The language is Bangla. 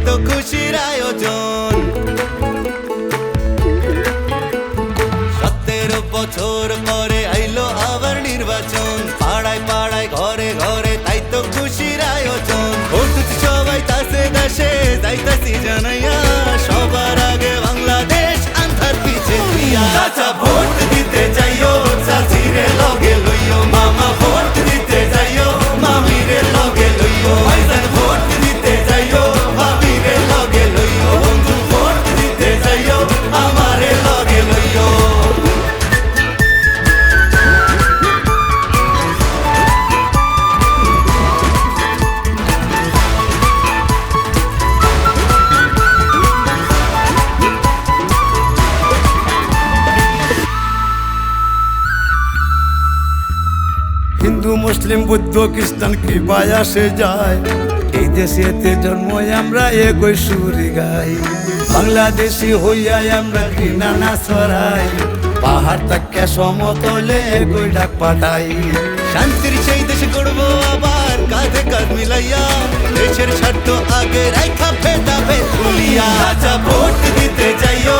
তো খুশির আয়োজন। 17 বছর পরে আইলো আবার নির্বাচন, পাড়ায় পাড়ায় ঘরে ঘরে তাই তো খুশির আয়োজন। ভোট সবাই তাসে দেশে যাইতাছি জানাইয়া, সবার আগে বাংলাদেশ আন্ধার পিছে দিয়া। চাচা ভোট দিতে যাইও, চাচিরে লগে লইও, মামা ভোট দিতে যাইও, মামিরে লগে লইও, ভাইজান ভোট দিতে যাইও, ভাবিরে লগে লইও, বন্ধু ভোট দিতে যাইও, আমারে লগে লইও। হিন্দু মুসলিম বৌদ্ধ খ্রিস্টান কি ভাই আসে যায়, এই দেশেতে জন্ম আমরা একই সুরে গাই। বাংলাদেশি হইয়া আমরা ঘৃণা না ছড়াই, পাহাড় তাকে সমতলে একই ডাক পাঠাই। শান্তির সেই দেশ গড়বো আবার কাঁধে কাঁধ মিলাইয়া, দেশের স্বার্থ আগে রাইখা ভেদাভেদ ভুলিয়া। চাচা ভোট দিতে যাইও,